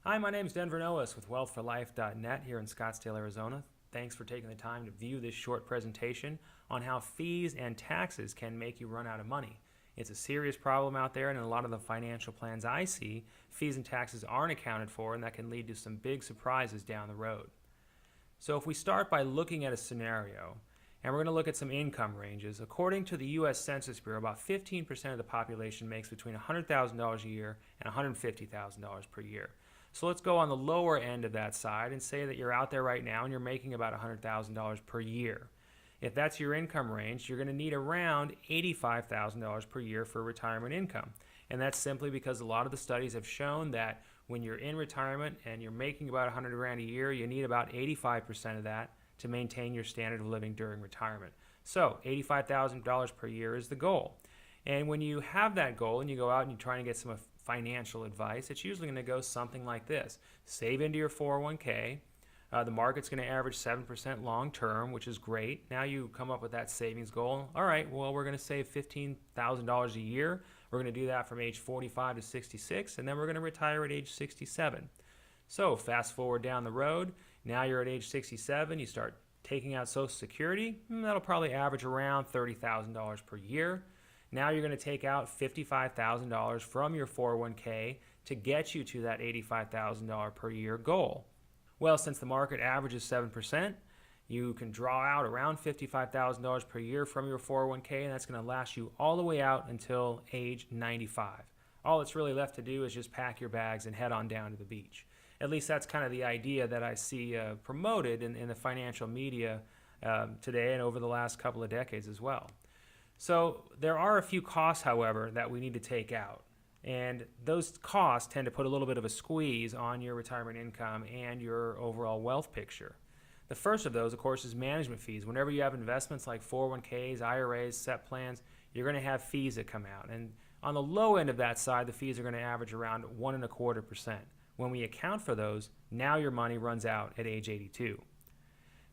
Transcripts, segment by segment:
Hi, my name is Denver Noas with wealthforlife.net here in Scottsdale, Arizona. Thanks for taking the time to view this short presentation on how fees and taxes can make you run out of money. It's a serious problem out there, and in a lot of the financial plans I see, fees and taxes aren't accounted for, and that can lead to some big surprises down the road. So if we start by looking at a scenario, and we're going to look at some income ranges. According to the U.S. Census Bureau, about 15% of the population makes between $100,000 a year and $150,000 per year. So let's go on the lower end of that side and say that you're out there right now and you're making about $100,000 per year. If that's your income range, you're going to need around $85,000 per year for retirement income. And that's simply because a lot of the studies have shown that when you're in retirement and you're making about $100,000 a year, you need about 85% of that to maintain your standard of living during retirement. So $85,000 per year is the goal. And when you have that goal and you go out and you're trying to get some financial advice, it's usually going to go something like this. Save into your 401k. The market's going to average 7% long term, which is great. Now you come up with that savings goal. All right, well, we're going to save $15,000 a year. We're going to do that from age 45 to 66, and then we're going to retire at age 67. So fast forward down the road. Now you're at age 67. You start taking out Social Security. That'll probably average around $30,000 per year. Now you're going to take out $55,000 from your 401k to get you to that $85,000 per year goal. Well, since the market averages 7%, you can draw out around $55,000 per year from your 401k, and that's going to last you all the way out until age 95. All that's really left to do is just pack your bags and head on down to the beach. At least that's kind of the idea that I see promoted in the financial media today and over the last couple of decades as well. So there are a few costs, however, that we need to take out. And those costs tend to put a little bit of a squeeze on your retirement income and your overall wealth picture. The first of those, of course, is management fees. Whenever you have investments like 401ks, IRAs, SEP plans, you're going to have fees that come out. And on the low end of that side, the fees are going to average around 1.25%. When we account for those, now your money runs out at age 82.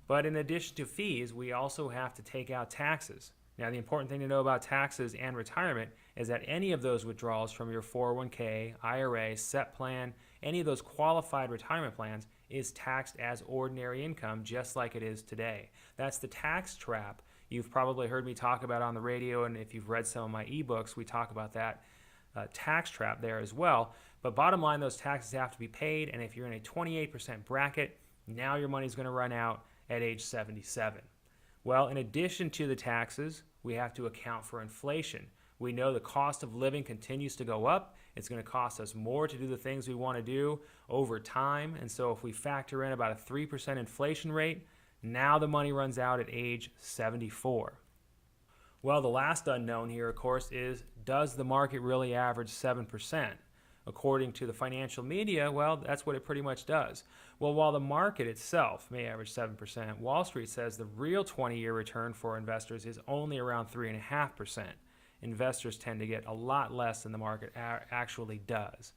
But in addition to fees, we also have to take out taxes. Now, the important thing to know about taxes and retirement is that any of those withdrawals from your 401k, IRA, SEP plan, any of those qualified retirement plans is taxed as ordinary income, just like it is today. That's the tax trap you've probably heard me talk about on the radio, and if you've read some of my ebooks, we talk about that tax trap there as well. But bottom line, those taxes have to be paid, and if you're in a 28% bracket, now your money's going to run out at age 77. Well, in addition to the taxes, we have to account for inflation. We know the cost of living continues to go up. It's going to cost us more to do the things we want to do over time. And so if we factor in about a 3% inflation rate, now the money runs out at age 74. Well, the last unknown here, of course, is does the market really average 7%? According to the financial media, well, that's what it pretty much does. Well, while the market itself may average 7%, Wall Street says the real 20-year return for investors is only around 3.5%. Investors tend to get a lot less than the market actually does.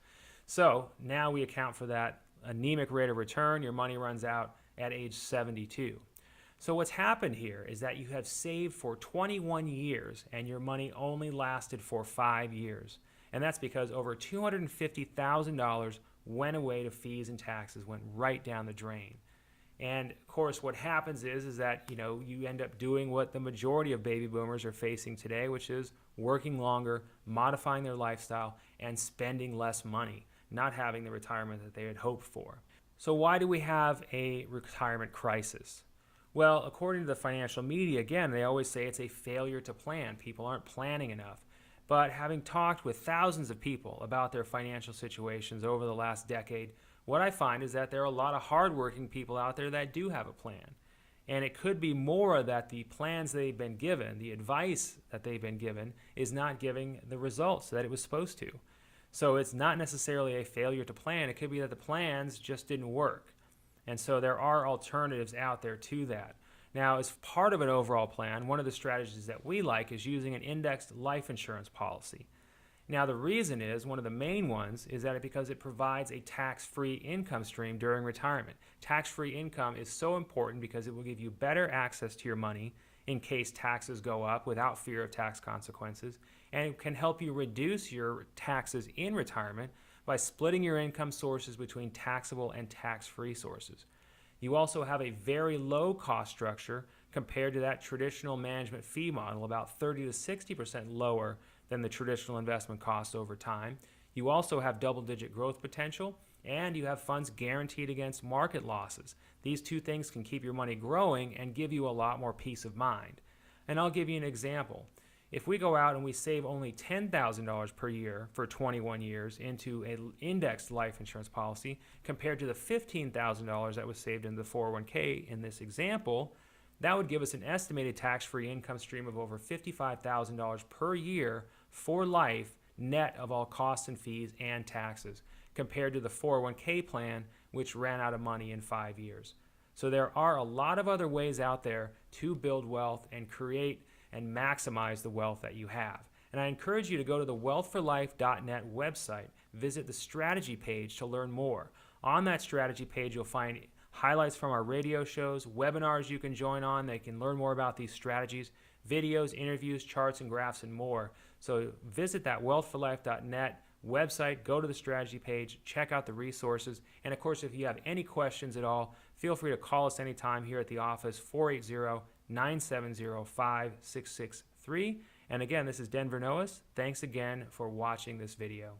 So now we account for that anemic rate of return. Your money runs out at age 72. So what's happened here is that you have saved for 21 years and your money only lasted for 5 years. And that's because over $250,000 went away to fees and taxes, went right down the drain. And of course, what happens is that you end up doing what the majority of baby boomers are facing today, which is working longer, modifying their lifestyle, and spending less money, not having the retirement that they had hoped for. So why do we have a retirement crisis? Well, according to the financial media, again, they always say it's a failure to plan. People aren't planning enough. But having talked with thousands of people about their financial situations over the last decade, what I find is that there are a lot of hardworking people out there that do have a plan. And it could be more that the plans they've been given, the advice that they've been given, is not giving the results that it was supposed to. So it's not necessarily a failure to plan. It could be that the plans just didn't work. And so there are alternatives out there to that. Now, as part of an overall plan, one of the strategies that we like is using an indexed life insurance policy. Now, the reason is, one of the main ones, is that because it provides a tax-free income stream during retirement. Tax-free income is so important because it will give you better access to your money in case taxes go up without fear of tax consequences, and it can help you reduce your taxes in retirement by splitting your income sources between taxable and tax-free sources. You also have a very low cost structure compared to that traditional management fee model, about 30 to 60% lower than the traditional investment costs over time. You also have double-digit growth potential, and you have funds guaranteed against market losses. These two things can keep your money growing and give you a lot more peace of mind. And I'll give you an example. If we go out and we save only $10,000 per year for 21 years into an indexed life insurance policy compared to the $15,000 that was saved in the 401k in this example, that would give us an estimated tax-free income stream of over $55,000 per year for life, net of all costs and fees and taxes, compared to the 401k plan, which ran out of money in 5 years. So there are a lot of other ways out there to build wealth and create and maximize the wealth that you have. And I encourage you to go to the wealthforlife.net website, visit the strategy page to learn more. On that strategy page, you'll find highlights from our radio shows, webinars you can join on that can learn more about these strategies, videos, interviews, charts, and graphs, and more. So visit that wealthforlife.net website, go to the strategy page, check out the resources, and of course, if you have any questions at all, feel free to call us anytime here at the office, 480-970-5663. And again, this is Denver Noahs. Thanks again for watching this video.